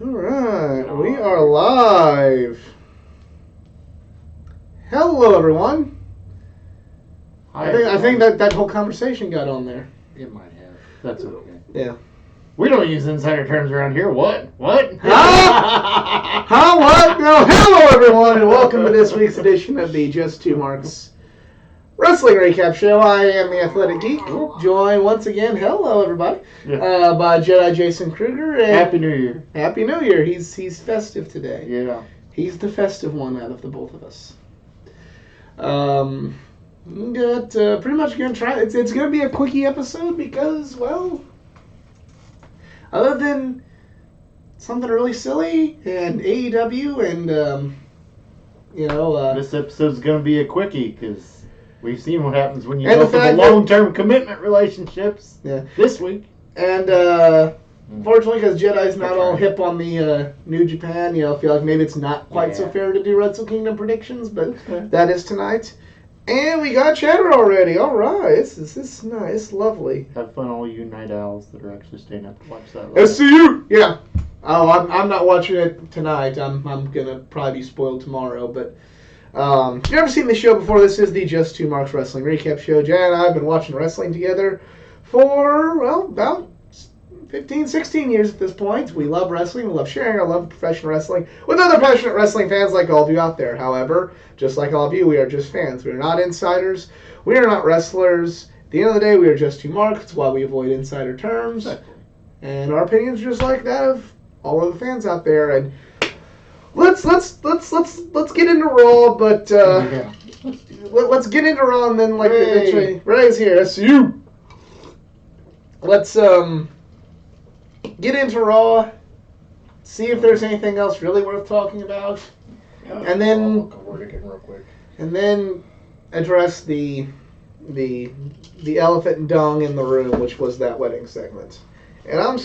All right, we are live. Hello, everyone. I think that whole conversation got on there. It might have. That's okay. Yeah. We don't use insider terms around here. What? What? Huh? What? No. Hello, everyone, and welcome to this week's edition of the Just Two Marks Wrestling Recap Show. I am the Athletic Geek, joined once again. Hello, everybody. Yeah. By Jedi Jason Kruger. And Happy New Year. Happy New Year. He's festive today. Yeah. He's the festive one out of the both of us. Pretty much gonna try. It's gonna be a quickie episode because, well, other than something really silly and AEW and This episode's going to be a quickie because we've seen what happens when you And go the for the fact that- long-term commitment relationships. Yeah. This week. and fortunately, because Jedi's not all hip on the New Japan, I feel like maybe it's not quite so Yeah. fair to do Wrestle Kingdom predictions, but Okay. that is tonight. And we got chatter already. All right, this is nice, lovely. Have fun, all you night owls that are actually staying up to watch that. SCU. Yeah. Oh, I'm not watching it tonight. I'm gonna probably be spoiled tomorrow. But if you've never seen the show before, this is the Just Two Marks Wrestling Recap Show. Jan and I have been watching wrestling together for about 15, 16 years at this point. We love wrestling. We love sharing our love of professional wrestling with other passionate wrestling fans like all of you out there. However, just like all of you, we are just fans. We are not insiders. We are not wrestlers. At the end of the day, we are just two marks. That's why we avoid insider terms. And our opinions are just like that of all of the fans out there. And let's get into Raw, but Yeah. let's get into Raw and then Ray. Ray's here. That's you. Let's get into Raw. See if there's anything else really worth talking about, and then I'll go word again real quick. and then address the elephant and dung in the room, which was that wedding segment. And I'm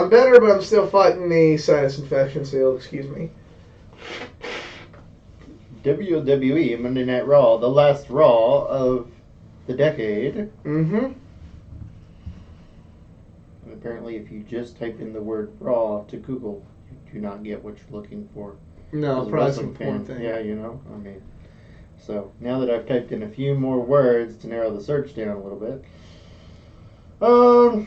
better, but I'm still fighting the sinus infection, so you'll excuse me. WWE Monday Night Raw, the last Raw of the decade. Mm-hmm. And apparently, if you just type in the word Raw to Google, you do not get what you're looking for. No, As a probably wrestling some important fan. thing. Yeah, so now that I've typed in a few more words to narrow the search down a little bit. So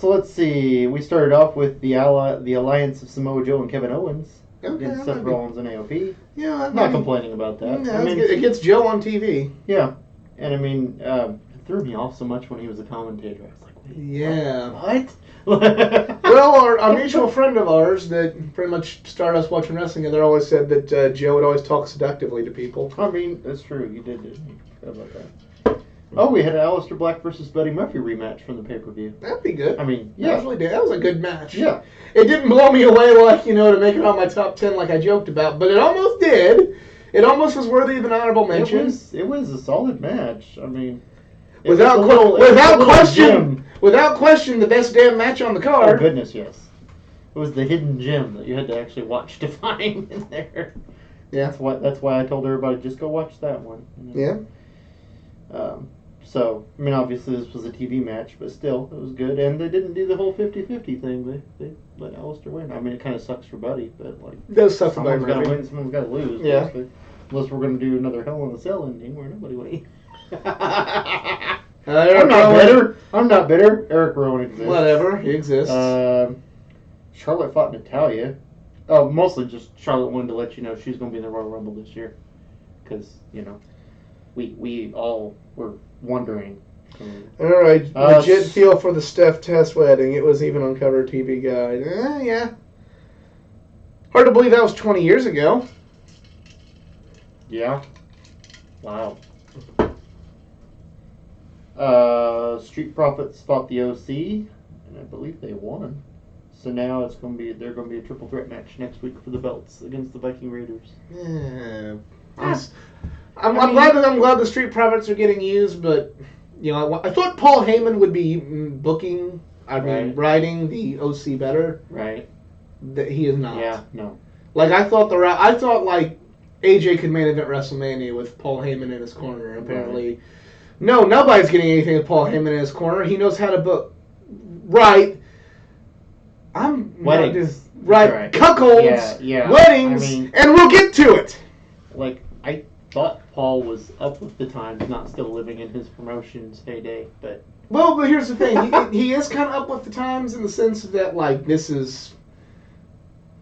let's see. We started off with the alliance of Samoa Joe and Kevin Owens Okay, against that Seth might be- Rollins and AOP. Yeah, Not complaining about that. Yeah, it gets Joe on TV. Yeah, and I mean, it threw me off so much when he was a commentator. I was like, wait, Yeah. what? Well, our mutual friend of ours that pretty much started us watching wrestling together always said that Joe would always talk seductively to people. I mean, that's true. You did, didn't you? Forgot about that. Oh, we had an Aleister Black versus Buddy Murphy rematch from the pay-per-view. That'd be good. I mean, That yeah. really did. That was a good match. Yeah. It didn't blow me away like, to make it on my top 10 like I joked about, but it almost did. It almost was worthy of an honorable mention. It was a solid match. I mean, it Without was a little- it was a little gem. without question, the best damn match on the Oh card. goodness, yes. It was the hidden gem that you had to actually watch to find in there. Yeah. That's why I told everybody just go watch that one. Yeah. So, I mean, obviously this was a TV match, but still, it was good. And they didn't do the whole 50-50 thing. They let Aleister win. I mean, it kind of sucks for Buddy, but like, It does suck for someone's Buddy got to Murphy. win, someone's got to lose. Yeah. basically. Unless we're going to do another Hell in a Cell ending where nobody wins. Eric I'm not Rowan- bitter. I'm not bitter. Eric Rowan exists. Whatever, he exists. Charlotte fought Natalya. Oh, mostly just Charlotte wanted to let you know she's going to be in the Royal Rumble this year. Because, we all were wondering. All right, Uh, legit feel for the Steph Test wedding. It was even on Cover TV Guide. Yeah. Hard to believe that was 20 years ago. Yeah. Wow. Street Profits fought the OC, and I believe they won. So now they're going to be a triple threat match next week for the belts against the Viking Raiders. Yeah. I'm glad the Street Profits are getting used, but I thought Paul Heyman would be booking. Right. Writing the OC better. Right. That he is not. Yeah. No. Like I thought like AJ could main event WrestleMania with Paul Heyman in his corner. Apparently, no, nobody's getting anything with Paul Heyman in his corner. He knows how to book. Right. I'm not Weddings. just right? Cuckolds, Yeah. weddings, I mean, and we'll get to it. like, I thought Paul was up with the times, not still living in his promotions heyday, but Well, but here's the thing. He is kind of up with the times in the sense that, like, this is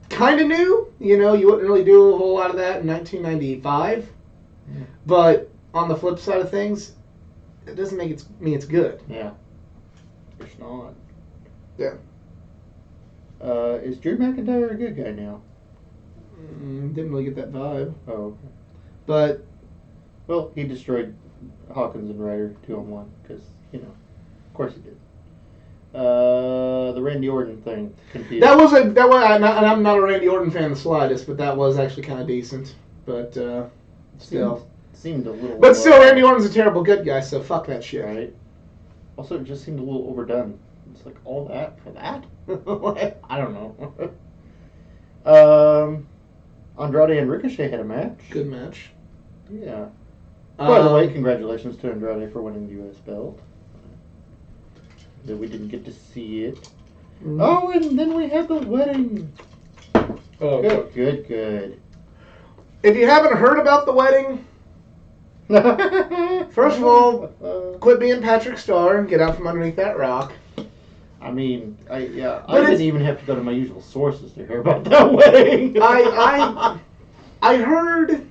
kind of new. You know, you wouldn't really do a whole lot of that in 1995. Yeah. But on the flip side of things, it doesn't mean it's good. yeah. It's not. Yeah. Is Drew McIntyre a good guy now? Didn't really get that vibe. Oh, okay. But Well, he destroyed Hawkins and Ryder 2-on-1, because, you know, of course he did. The Randy Orton thing. Confused. I'm not a Randy Orton fan the slightest, but that was actually kind of decent. But still. Seemed a little. But still, Randy Orton's a terrible good guy, so fuck that shit. Right. Also, it just seemed a little overdone. It's like, all that for that? I don't know. Andrade and Ricochet had a match. Good match. Yeah. By the way, congratulations to Andrade for winning the U.S. belt. That we didn't get to see it. Oh, and then we had the wedding. Oh, Good. If you haven't heard about the wedding, first of all, quit being Patrick Starr and get out from underneath that rock. I mean, I But didn't even have to go to my usual sources to hear about that wedding. I heard,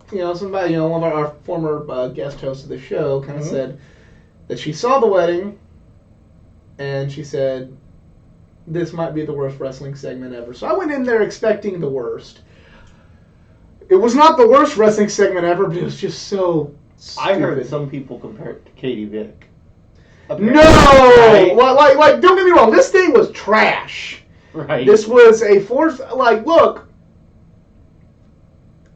somebody, one of our former guest hosts of the show kind of said that she saw the wedding, and she said, this might be the worst wrestling segment ever. So I went in there expecting the worst. It was not the worst wrestling segment ever, but it was just so stupid. I heard some people compare it to Katie Vick. No! Right? Like, don't get me wrong, this thing was trash. Right. This was a force, look,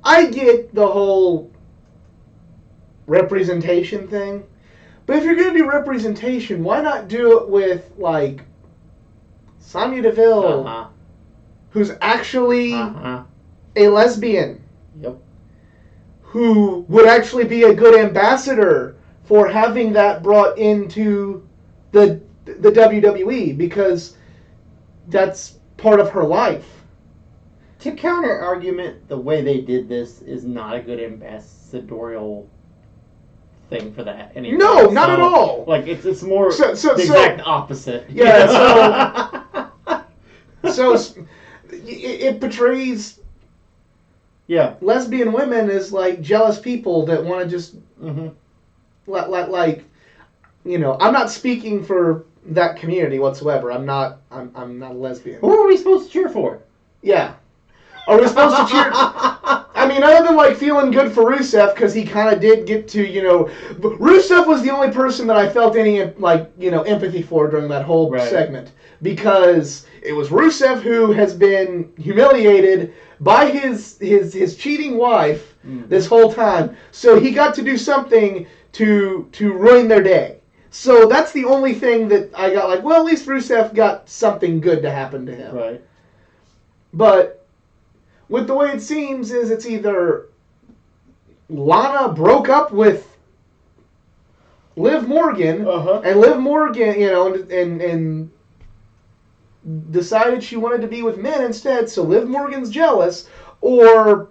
I get the whole representation thing, but if you're going to do representation, why not do it with, like, Sonya Deville, who's actually a lesbian, Yep. who would actually be a good ambassador for having that brought into the WWE, because that's part of her life. To counter argument, the way they did this is not a good ambassadorial thing for that. Anyway. No, not at all. Like, it's more So- the exact opposite. Yeah, So it portrays Yeah. lesbian women as like jealous people that want to just like I'm not speaking for that community whatsoever. I'm not a lesbian. Who are we supposed to cheer for? Yeah. Are we supposed to cheer? I mean, other than like feeling good for Rusev because he kind of did get to, Rusev was the only person that I felt any empathy for during that whole segment, because it was Rusev who has been humiliated by his cheating wife this whole time, so he got to do something to ruin their day. So that's the only thing that I got like, well, at least Rusev got something good to happen to him. Right. But with the way it seems is it's either Lana broke up with Liv Morgan, and Liv Morgan, and decided she wanted to be with men instead, so Liv Morgan's jealous, or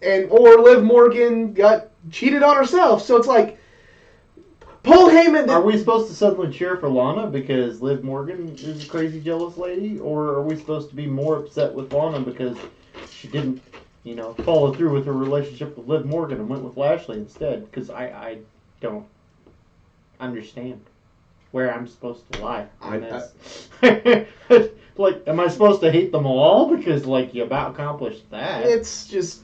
Liv Morgan got cheated on herself. So it's like Paul Heyman. Are we supposed to suddenly cheer for Lana because Liv Morgan is a crazy jealous lady, or are we supposed to be more upset with Lana because she didn't, follow through with her relationship with Liv Morgan and went with Lashley instead? Because I don't understand where I'm supposed to lie on this. Like, am I supposed to hate them all because, like, you about accomplished that? It's just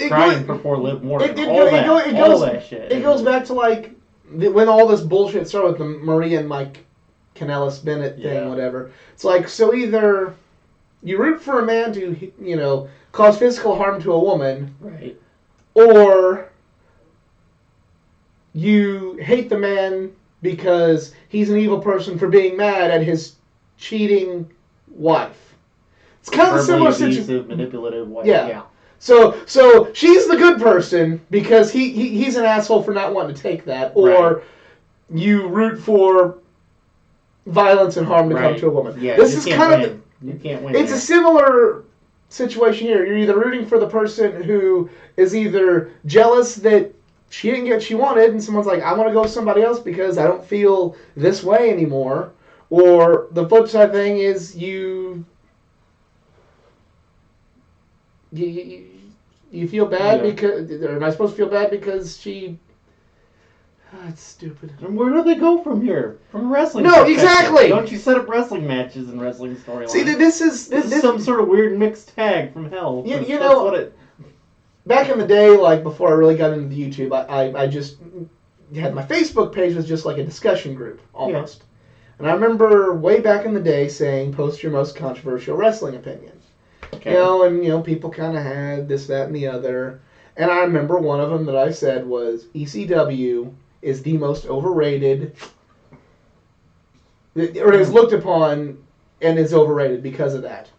crying for poor Liv Morgan. All that shit. It goes back to like when all this bullshit started with the Maria and Mike Kanellis Bennett thing, whatever. It's like, so either you root for a man to cause physical harm to a woman, right, or you hate the man because he's an evil person for being mad at his cheating wife. It's kind of a similar situation. Manipulative wife. Yeah. So she's the good person because he's an asshole for not wanting to take that, or you root for violence and harm to come to a woman. Yeah, this is kind of You can't win. It's a similar situation here. You're either rooting for the person who is either jealous that she didn't get what she wanted, and someone's like, I want to go with somebody else because I don't feel this way anymore. Or the flip side thing is you feel bad because, or am I supposed to feel bad because she? It's stupid. And where do they go from here? From a wrestling No, perspective? exactly. Don't you set up wrestling matches and wrestling storylines? See, this is some sort of weird mixed tag from hell. You That's know, what it. Back in the day, like before I really got into YouTube, I just had my Facebook page was just like a discussion group almost. And I remember way back in the day saying, post your most controversial wrestling opinion. Okay. And people kind of had this, that, and the other. And I remember one of them that I said was ECW is the most overrated, or is looked upon and is overrated because of that.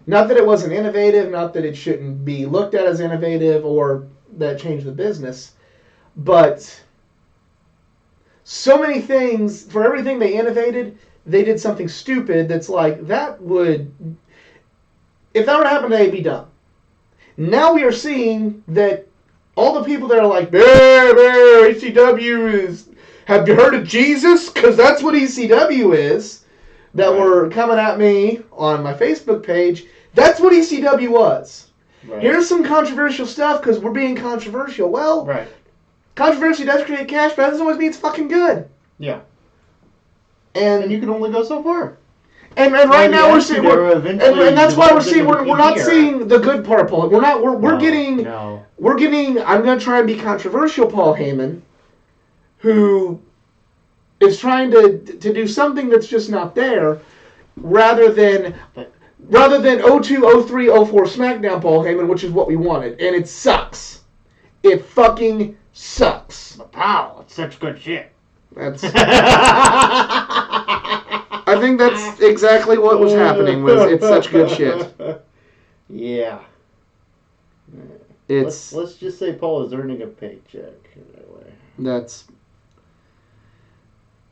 Not that it wasn't innovative, not that it shouldn't be looked at as innovative or that changed the business, but so many things, for everything they innovated, they did something stupid that's like, that would, if that were to happen today, it'd be dumb. Now we are seeing that all the people that are like, ECW is, have you heard of Jesus? Because that's what ECW is, that were coming at me on my Facebook page. That's what ECW was. Right. Here's some controversial stuff because we're being controversial. Well, Right. Controversy does create cash, but that doesn't always mean it's fucking good. Yeah. And you can only go so far. And right now we're seeing, and that's why we're seeing we're not seeing the good part of Paul. We're getting. I'm going to try and be controversial, Paul Heyman, who is trying to do something that's just not there, rather than 02, 03, 04 SmackDown Paul Heyman, which is what we wanted, and it sucks. It fucking sucks. Wow, it's such good shit. That's. I think that's exactly what was happening. It's such good shit. Yeah. Let's just say Paul is earning a paycheck. Anyway. That's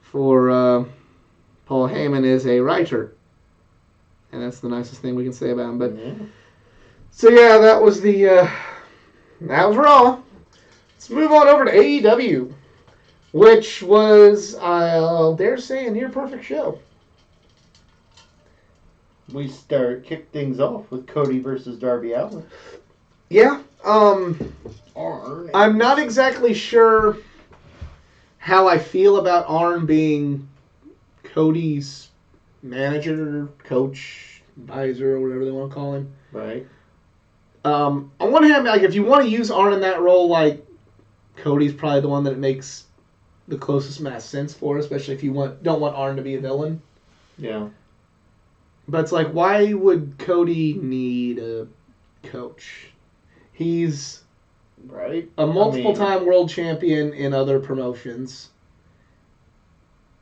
for Paul Heyman is a writer, and that's the nicest thing we can say about him. But so yeah, that was Raw. Let's move on over to AEW, which was I'll dare say a near perfect show. We kick things off with Cody versus Darby Allin. Yeah. I'm not exactly sure how I feel about Arn being Cody's manager, coach, advisor, or whatever they want to call him. Right. On one hand, like if you want to use Arn in that role, like Cody's probably the one that it makes the closest mass sense for, especially if you don't want Arn to be a villain. Yeah. But it's like, why would Cody need a coach? He's a multiple-time world champion in other promotions.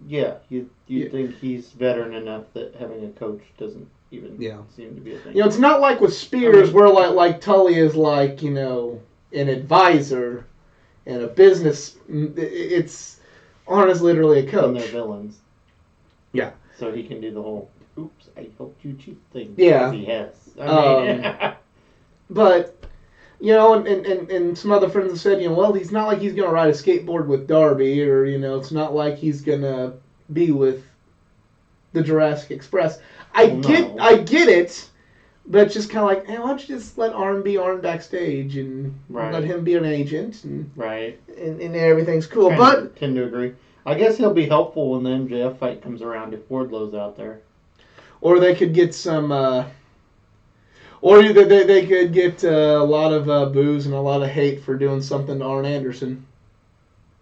Yeah, you think he's veteran enough that having a coach doesn't even seem to be a thing. It's not like with Spears where like Tully is like, an advisor and a business. It's Arn is literally a coach. And they're villains. Yeah. So he can do the whole, oops, I helped you cheat thing. Yeah. He has. But, and some other friends have said, well, he's not like he's going to ride a skateboard with Darby, or, it's not like he's going to be with the Jurassic Express. I get it, but it's just kind of like, hey, why don't you just let Arn be Arn backstage and let him be an agent, and and everything's cool. But tend to agree. I guess he'll be helpful when the MJF fight comes around if Wardlow's out there. Or they could get some, or they could get a lot of boos and a lot of hate for doing something to Arn Anderson.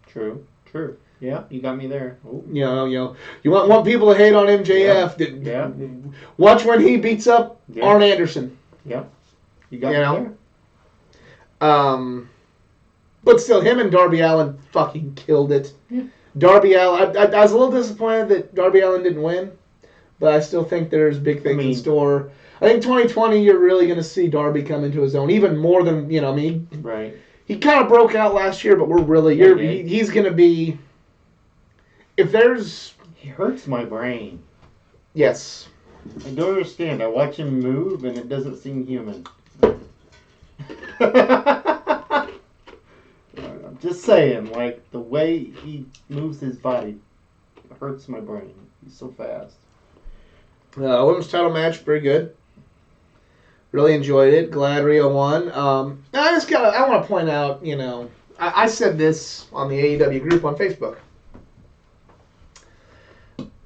True. Yeah, you got me there. Ooh. You want people to hate on MJF. Yeah. Watch when he beats up Arn Anderson. Yeah. You got me there. But still, him and Darby Allin fucking killed it. Yeah. Darby Allin, I was a little disappointed that Darby Allin didn't win, but I still think there's big things in store. I think 2020, you're really going to see Darby come into his own, even more than, Right. He kind of broke out last year, but he's going to be, if there's... He hurts my brain. Yes. I don't understand. I watch him move, and it doesn't seem human. I'm just saying, like, the way he moves his body hurts my brain. He's so fast. Women's title match, very good. Really enjoyed it. Glad Rio won. I want to point out, I said this on the AEW group on Facebook.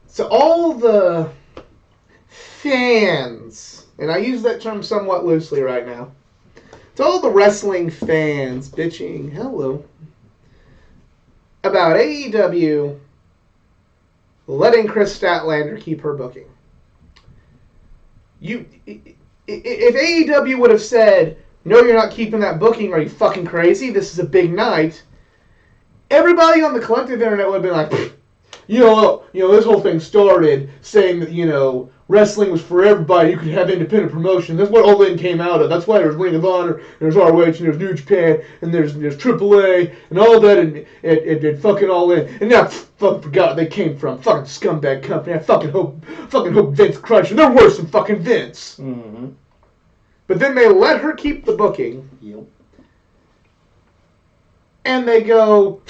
So all the fans, and I use that term somewhat loosely right now, to all the wrestling fans bitching, about AEW letting Chris Statlander keep her booking. If AEW would have said, no, you're not keeping that booking, are you fucking crazy? This is a big night. Everybody on the collective internet would have been like, this whole thing started saying that, wrestling was for everybody. You could have independent promotion. That's what All In came out of. That's why there's Ring of Honor, and there's ROH, and there's New Japan, and there's AAA, and all that, and it fucking All In. And now, fucking forgot where they came from. Fucking scumbag company. I fucking hope Vince crushed them. They're worse than fucking Vince. Mm-hmm. But then they let her keep the booking. Yep. And they go,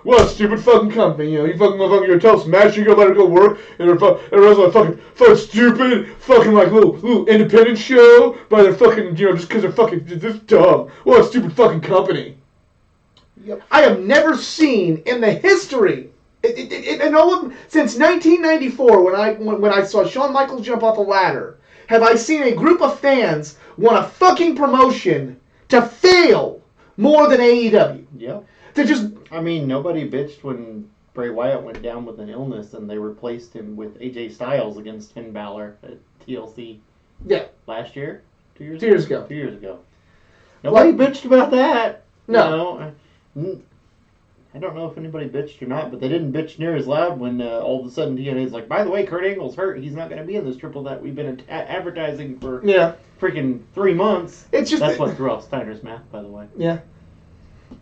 what a stupid fucking company, you fucking motherfucker, you're tell Smash, you gonna let her go work, and everyone's like fucking stupid, fucking like little independent show, by their fucking, just because they're fucking this dumb. What a stupid fucking company. Yep. I have never seen in the history, since 1994, when I saw Shawn Michaels jump off a ladder, have I seen a group of fans want a fucking promotion to fail more than AEW. Yep. To just... I mean, nobody bitched when Bray Wyatt went down with an illness and they replaced him with AJ Styles against Finn Balor at TLC. Yeah. Last year? 2 years 2 years ago. 2 years ago. Nobody bitched about that. No. I don't know if anybody bitched or not, but they didn't bitch near as loud when all of a sudden TNA's like, by the way, Kurt Angle's hurt. He's not going to be in this triple that we've been advertising for freaking 3 months. It's just That's what threw off Steiner's math, by the way. Yeah.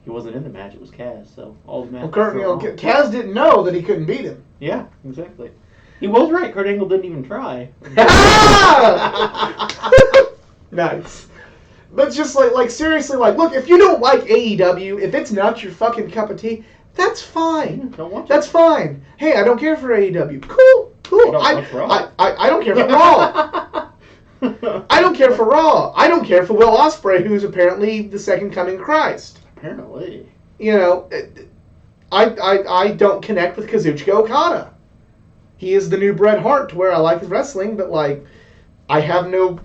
He wasn't in the match. It was Kaz, so all the match. Well, Kaz didn't know that he couldn't beat him. Yeah, exactly. He was right. Kurt Angle didn't even try. Nice. But just like seriously, look, if you don't like AEW, if it's not your fucking cup of tea, that's fine. Don't watch it. That's fine. Hey, I don't care for AEW. Cool. I don't care for Raw. I don't care for Raw. I don't care for Will Ospreay, who's apparently the second coming of Christ. Apparently. I don't connect with Kazuchika Okada. He is the new Bret Hart, to where I like his wrestling, but I have no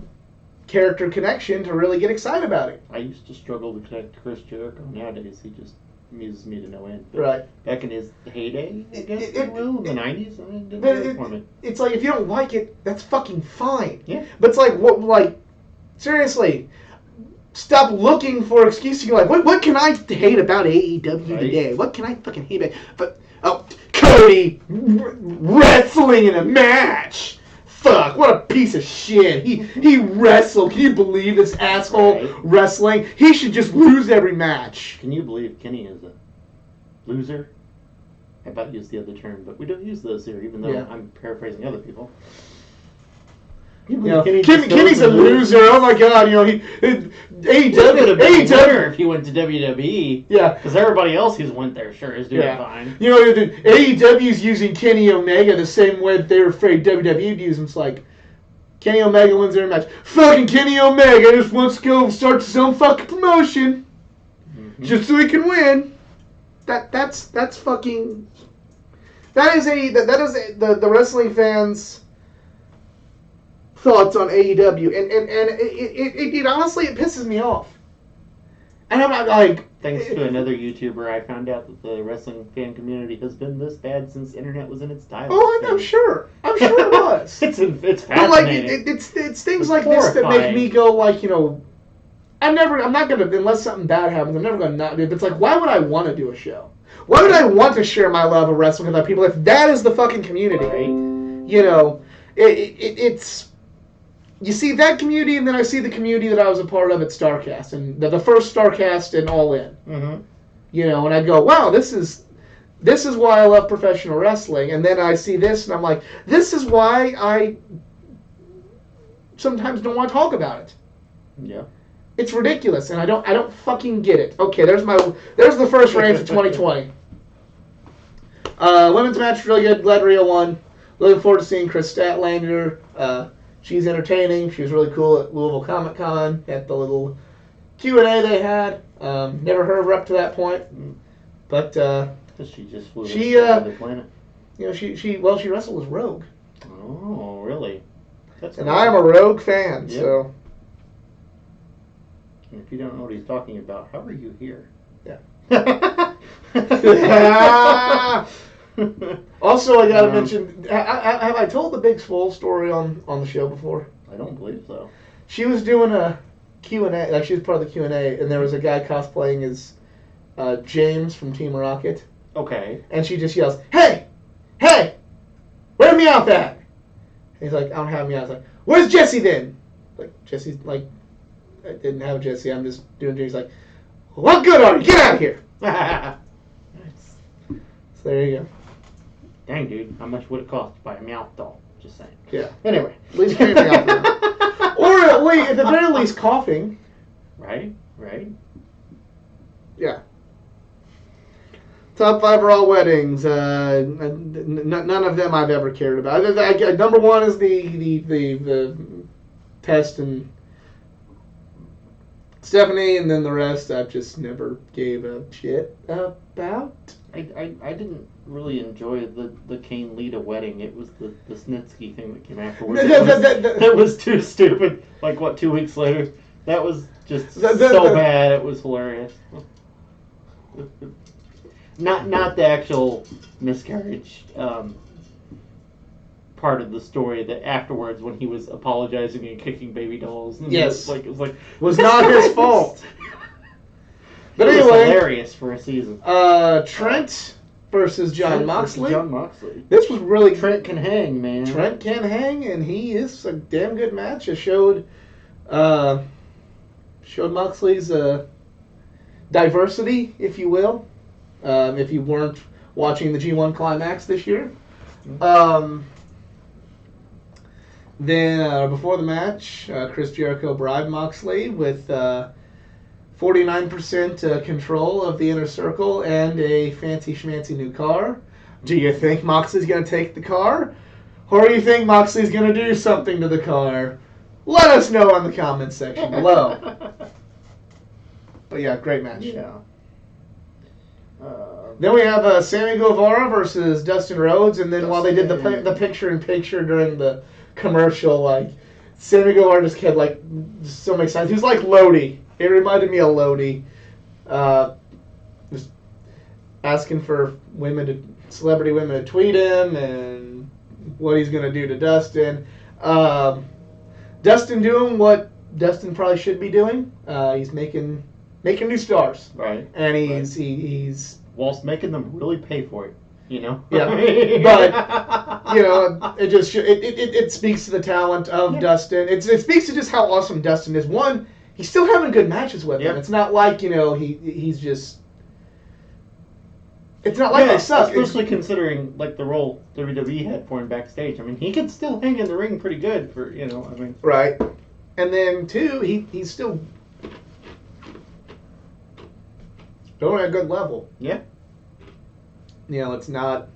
character connection to really get excited about it. I used to struggle to connect to Chris Jericho. Nowadays, he just amuses me to no end. But right. Back in his heyday, I guess, if you will, in the 90s, it didn't work for me. It's like, if you don't like it, that's fucking fine. Yeah. But it's seriously, stop looking for excuses. You're like, what can I hate about AEW today? What can I fucking hate about? Cody wrestling in a match. Fuck, what a piece of shit. He wrestled. Can you believe this asshole wrestling? He should just lose every match. Can you believe Kenny is a loser? I about used the other term, but we don't use those here, even though I'm paraphrasing other people. Kenny's a loser. Oh my god, AEW if he went to WWE. Yeah. Because everybody else who's went there sure is doing fine. AEW's using Kenny Omega the same way that they're afraid WWE would use him. It's like, Kenny Omega wins every match. Fucking Kenny Omega just wants to go and start his own fucking promotion. Mm-hmm. Just so he can win. That's fucking... That is the wrestling fans' thoughts on AEW, and it honestly, it pisses me off. And I'm not like... Thanks to another YouTuber, I found out that the wrestling fan community has been this bad since the internet was in its dial. Oh, I'm sure it was. It's fascinating. But it's things like this that make me go I'm not gonna, unless something bad happens, I'm never gonna not do it. But it's like, why would I want to do a show? Why would I want to share my love of wrestling with other people if that is the fucking community? Right. It's... You see that community, and then I see the community that I was a part of at StarCast, and the first StarCast and All In. Mm-hmm. And I go, wow, this is why I love professional wrestling. And then I see this, and I'm like, this is why I sometimes don't want to talk about it. Yeah. It's ridiculous, and I don't fucking get it. Okay, there's the first range of 2020. Women's match was really good. Glad Rhea won. Looking forward to seeing Chris Statlander. She's entertaining. She was really cool at Louisville Comic Con at the little Q&A they had. Never heard of her up to that point, but She just flew she, to the planet. she wrestled as Rogue, Oh, really? That's and cool. I'm a Rogue fan. Yeah. So And if you don't know what he's talking about, how are you here? Yeah. Also, I gotta mention, have I told the Big Swole story on the show before? I don't believe so. She was doing a Q&A, like she was part of the Q&A, and there was a guy cosplaying as James from Team Rocket, Okay. and she just yells, "Hey! Hey! Where's Meowth at?" And he's like, "I don't have Meowth." Like, "Where's Jesse then?" Like, Jesse's like, "I didn't have Jesse, I'm just doing James." Like, "What good are you? Get out of here!" So there you go. Dang, dude. How much would it cost to buy a Meowth doll? Just saying. Yeah. Anyway. At least carry Meowth. Or at the very least, coughing. Right? Yeah. Top 5 Raw weddings. None of them I've ever cared about. Number 1 is the Test and Stephanie, and then the rest I've just never gave a shit about. I didn't really enjoy the Kane Lita wedding. It was the Snitsky thing that came afterwards. It was too stupid. Like, what, 2 weeks later? That was just so bad. It was hilarious. Not the actual miscarriage part of the story. That afterwards, when he was apologizing and kicking baby dolls, and Yes. it was was not his fault. But it was anyway, hilarious for a season. Trent versus John Moxley. John Moxley. This was really Trent can hang, man. Trent can hang, and he is a damn good match. It showed Moxley's diversity, if you will. If you weren't watching the G1 Climax this year. Then before the match, Chris Jericho bribed Moxley with 49% control of the inner circle and a fancy schmancy new car. Do you think Moxley's going to take the car? Or do you think Moxley's going to do something to the car? Let us know in the comments section below. But yeah, great match. Yeah. Then we have Sammy Guevara versus Dustin Rhodes, and then while they did the picture-in-picture during the commercial, like, Sammy Guevara just had, like, so many signs. He was like Lodi. It reminded me of Lodi. Just asking for celebrity women to tweet him, and what he's going to do to Dustin. Dustin doing what Dustin probably should be doing. He's making new stars. Right. And he's whilst making them really pay for it, you know. Yeah, but you know, it speaks to the talent of Dustin. It speaks to just how awesome Dustin is. One, he's still having good matches with him. It's not like, you know, he's just. It's not like they suck. Especially considering like the role WWE had for him backstage. I mean, he could still hang in the ring pretty good for, you know. I mean. Right, and then two, he's still. Going at a good level. Yeah. You know, it's not.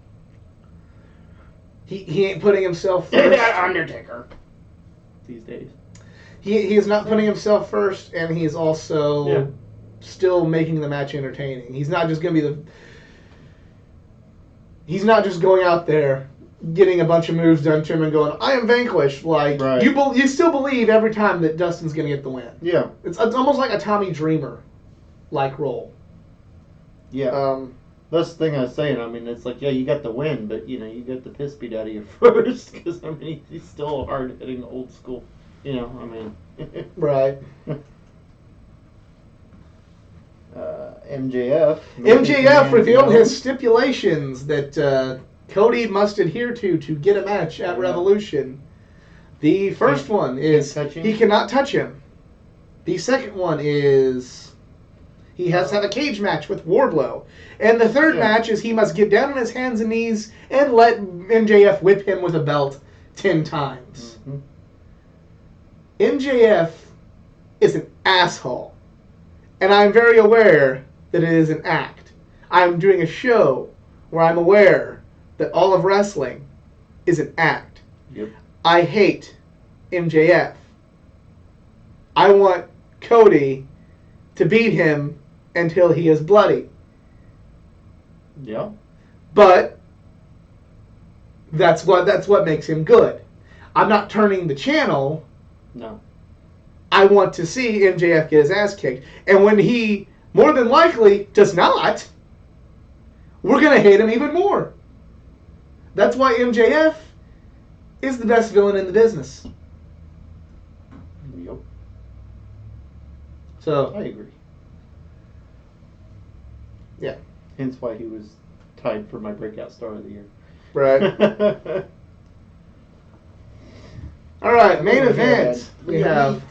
He ain't putting himself first. Undertaker. These days. He is not putting himself first, and he's also still making the match entertaining. He's not just going to be He's not just going out there, getting a bunch of moves done to him and going, "I am vanquished." Like, right. You still believe every time that Dustin's going to get the win. Yeah. It's almost like a Tommy Dreamer-like role. Yeah. That's the thing I was saying. I mean, it's like, yeah, you got the win, but, you know, you got the piss beat out of you first. Because, I mean, he's still hard-hitting old school. You know, I mean. Right. MJF revealed his stipulations that Cody must adhere to get a match at Revolution. The first one is he cannot touch him. The second one is he has to have a cage match with Wardlow. And the third match is he must get down on his hands and knees and let MJF whip him with a belt 10 times. Mm-hmm. MJF is an asshole. And I'm very aware that it is an act. I'm doing a show where I'm aware that all of wrestling is an act. Yep. I hate MJF. I want Cody to beat him until he is bloody. Yeah. But that's what makes him good. I'm not turning the channel. No. I want to see MJF get his ass kicked. And when he more than likely does not, we're going to hate him even more. That's why MJF is the best villain in the business. Yep. So, I agree. yeah. Hence why he was tied for my breakout star of the year. Right. All right, main event. We have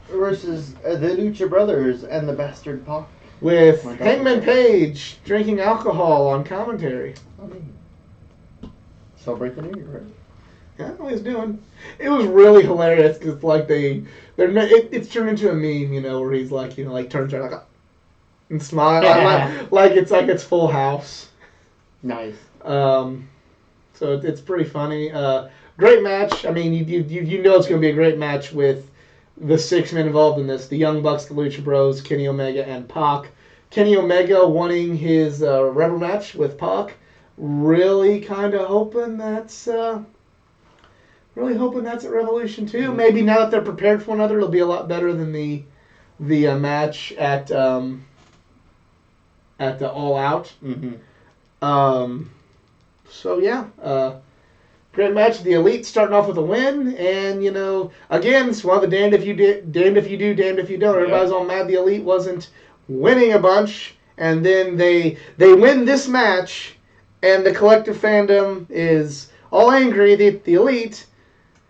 versus the Lucha Brothers and the Bastard Pac. with My God. Hangman Page drinking alcohol on commentary. I mean, celebrate the new year, right? Yeah, what he's doing. It was really hilarious because like it's turned into a meme, where he's like, like turns around like and smile like it's Full House. Nice. So it's pretty funny. Great match. I mean, you know it's going to be a great match with the 6 men involved in this: the Young Bucks, the Lucha Bros, Kenny Omega, and Pac. Kenny Omega winning his rubber match with Pac. Really kind of hoping that's at Revolution 2. Maybe now that they're prepared for one another, it'll be a lot better than the match at the All Out. Mm-hmm. So yeah, great match. The Elite starting off with a win, and again, it's one of the damned if you do, damned if you don't. Yep. Everybody's all mad the Elite wasn't winning a bunch, and then they win this match, and the collective fandom is all angry that the Elite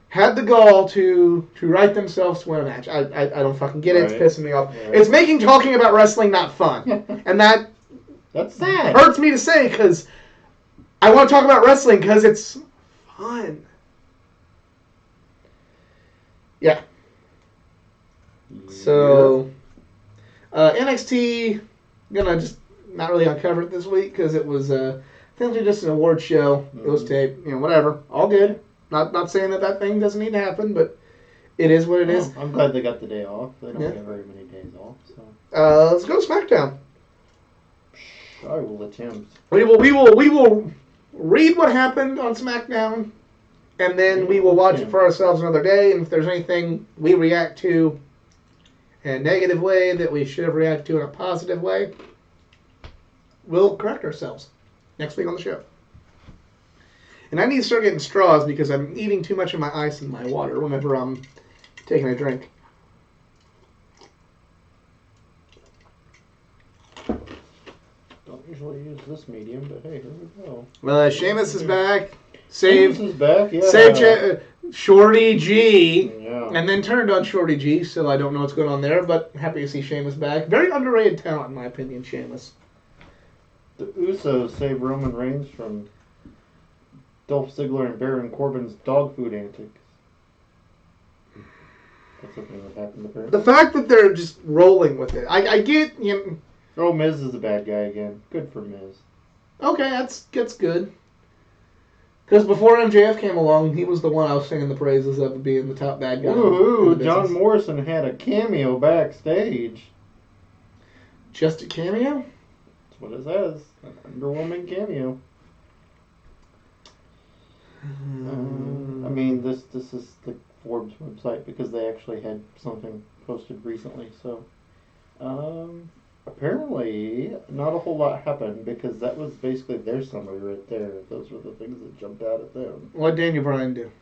had the gall to write themselves to win a match. I don't fucking get it. Right. It's pissing me off. Right. It's making talking about wrestling not fun, and that That's sad. hurts me to say because I want to talk about wrestling because it's fun. Yeah. So, NXT, gonna just not really uncover it this week because it was essentially just an award show. It was taped, whatever. All good. Not saying that thing doesn't need to happen, but it is what it is. I'm glad they got the day off. They don't Yeah. get very many days off, so Let's go to SmackDown. I will attempt. We will read what happened on SmackDown, and then we will watch it for ourselves another day. And if there's anything we react to in a negative way that we should have reacted to in a positive way, we'll correct ourselves next week on the show. And I need to start getting straws because I'm eating too much of my ice and my water whenever I'm taking a drink. Don't usually use this medium, but hey, here we go. Well, Sheamus is back. Sheamus Saved is back, yeah. Shorty G. Yeah. And then turned on Shorty G, so I don't know what's going on there, but happy to see Sheamus back. Very underrated talent, in my opinion, Sheamus. The Usos save Roman Reigns from Dolph Ziggler and Baron Corbin's dog food antics. That's something that happened apparently. The fact that they're just rolling with it. I get, Oh, Miz is the bad guy again. Good for Miz. okay, that's good. Because before MJF came along, he was the one I was singing the praises of being the top bad guy. in Ooh, the John business. Morrison had a cameo backstage. Just a cameo? That's what it says. An underwhelming cameo. I mean, this is the Forbes website because they actually had something posted recently. So, apparently, not a whole lot happened because that was basically their summary right there. Those were the things that jumped out at them. What did Daniel Bryan do?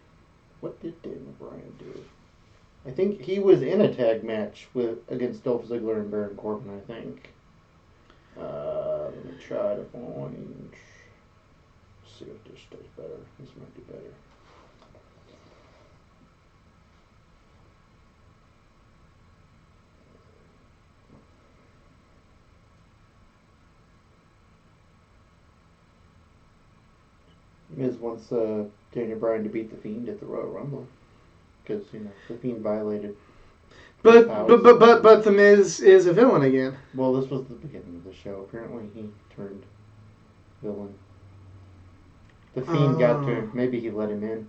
What did Daniel Bryan do? I think he was in a tag match against Dolph Ziggler and Baron Corbin. I think. Let me try to find. See if this does better. This might be better. Miz wants Daniel Bryan to beat the Fiend at the Royal Rumble. because the Fiend violated. But House. but the Miz is a villain again. Well, this was the beginning of the show. Apparently, he turned villain. The Fiend got to. Maybe he let him in.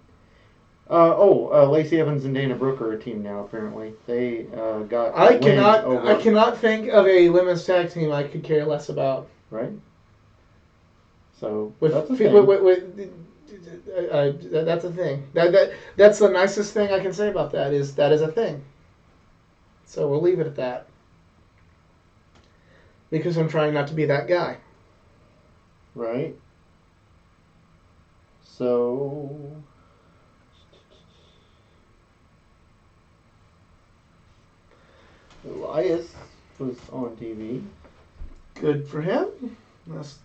Lacey Evans and Dana Brooke are a team now. Apparently, they got. I over, cannot think of a women's tag team I could care less about. Right. So With, that's a with, thing. that's a thing. That's the nicest thing I can say about that is a thing. So we'll leave it at that. Because I'm trying not to be that guy. Right. So. Elias was on TV. Good for him.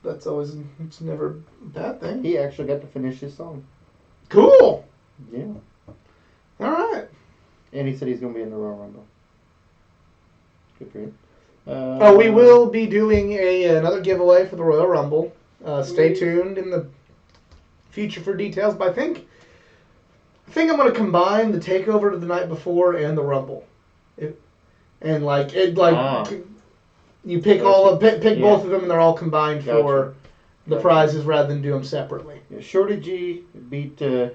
That's always, it's never a bad thing. He actually got to finish his song. Cool. Yeah. All right. And he said he's going to be in the Royal Rumble. Good for him. We will be doing another giveaway for the Royal Rumble. Stay tuned in the future for details. But I think I'm going to combine the takeover to the night before and the Rumble. You pick pick both of them and they're all combined for the prizes rather than do them separately. Yeah, Shorty G beat Dish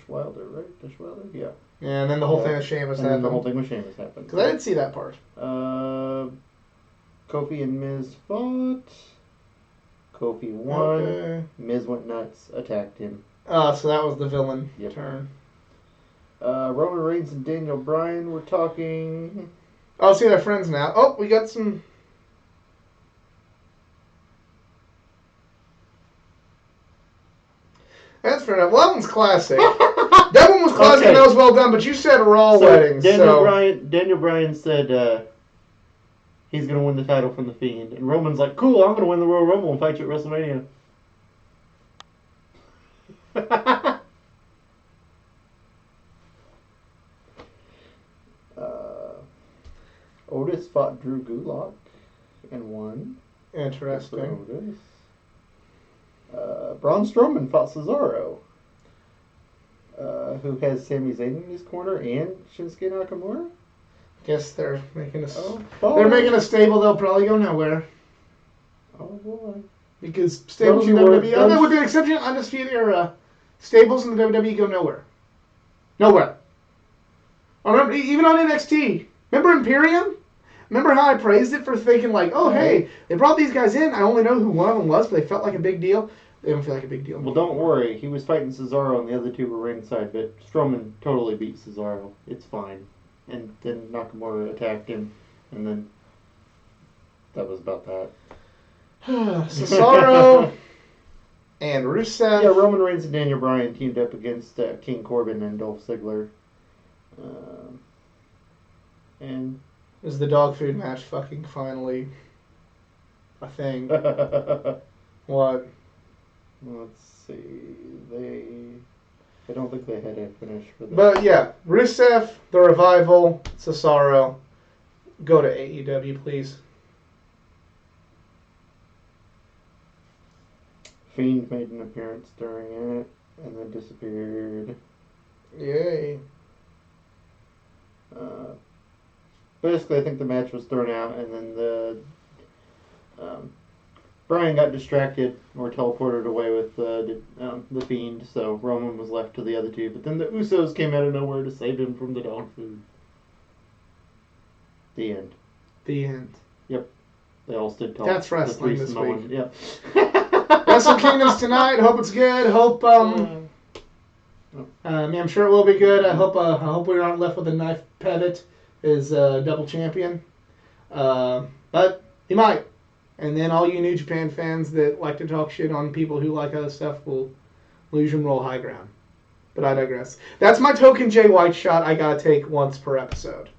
Wilder, right? Dish Wilder, yeah. And then the whole thing with Sheamus happened. And the whole thing with Sheamus happened. Because I didn't see that part. Kofi and Miz fought. Kofi won. Okay. Miz went nuts, attacked him. So that was the villain Yep. turn. Roman Reigns and Daniel Bryan were talking. I'll see their friends now. Oh, we got some. That's fair enough. Well, that one's classic. That one was classic and that was well done, but you said Raw weddings. Daniel Bryan said he's going to win the title from The Fiend. And Roman's like, cool, I'm going to win the Royal Rumble and fight you at WrestleMania. Otis fought Drew Gulak and won. Interesting. Otis. Braun Strowman fought Cesaro, who has Sami Zayn in his corner and Shinsuke Nakamura. Guess they're making a. Oh, they're making a stable. They'll probably go nowhere. Oh boy. Because stables in the WWE, with the exception of Undisputed Era, stables in the WWE go nowhere. Nowhere. I remember even on NXT. Remember Imperium? Remember how I praised it for thinking like, oh hey, they brought these guys in. I only know who one of them was, but they felt like a big deal. They don't feel like a big deal. Well, don't worry. He was fighting Cesaro, and the other two were ringside, but Strowman totally beat Cesaro. It's fine. And then Nakamura attacked him, and then that was about that. Cesaro and Rusev. Yeah, Roman Reigns and Daniel Bryan teamed up against King Corbin and Dolph Ziggler. And is the dog food match fucking finally a thing? What? Let's see. I don't think they had a finish for that. But yeah, Rusev, The Revival, Cesaro, go to AEW, please. Fiend made an appearance during it and then disappeared. Yay. Basically, I think the match was thrown out, and then Bryan got distracted or teleported away with the Fiend, so Roman was left to the other two. But then the Usos came out of nowhere to save him from the dog food. The end. The end. Yep. They all stood tall. That's wrestling this week. Yep. Wrestle Kingdoms tonight. Hope it's good. Hope I'm sure it will be good. I hope we're not left with a knife pivot as double champion. But he might. And then all you New Japan fans that like to talk shit on people who like other stuff will lose your moral high ground. But I digress. That's my token Jay White shot I gotta take once per episode.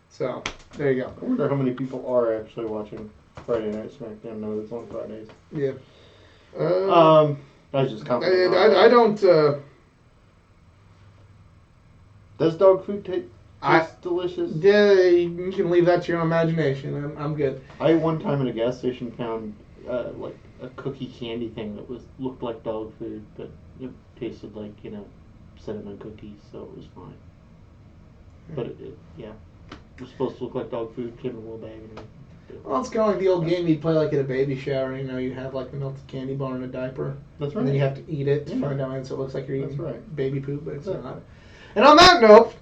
So, there you go. I wonder how many people are actually watching Friday Night SmackDown now that's on Fridays. Yeah. I was just commenting. I don't... Does dog food taste delicious? Yeah, you can leave that to your imagination. I'm good. I one time at a gas station found like a cookie candy thing that looked like dog food, but it tasted like cinnamon cookies, so it was fine. But yeah, it was supposed to look like dog food. Came in a little bag and everything. Well, it's kind of like the old game you'd play like at a baby shower. You know, you have like the melted candy bar in a diaper. That's right. And then you have to eat it to Yeah. find out, so it looks like you're eating That's right. baby poop, but it's That's not. And on that note,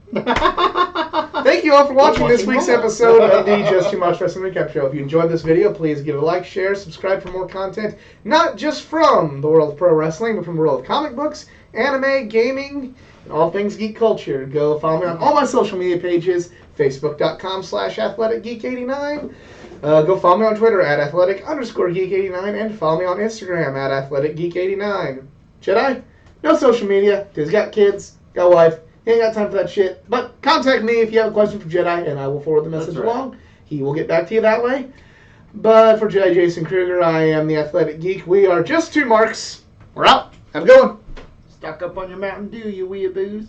thank you all for watching this week's episode of the Just Too Much Wrestling Recap Show. If you enjoyed this video, please give it a like, share, subscribe for more content, not just from the world of pro wrestling, but from the world of comic books, anime, gaming, and all things geek culture. Go follow me on all my social media pages, facebook.com/athleticgeek89. Go follow me on Twitter at athletic_geek89 and follow me on Instagram at athleticgeek89. Jedi, no social media, because got kids, got a wife, he ain't got time for that shit. But contact me if you have a question for Jedi, and I will forward the message That's right. along. He will get back to you that way. But for Jedi Jason Kruger, I am the Athletic Geek. We are Just Two Marks. We're out. Have a good one. Stock up on your Mountain Dew, you weeaboos.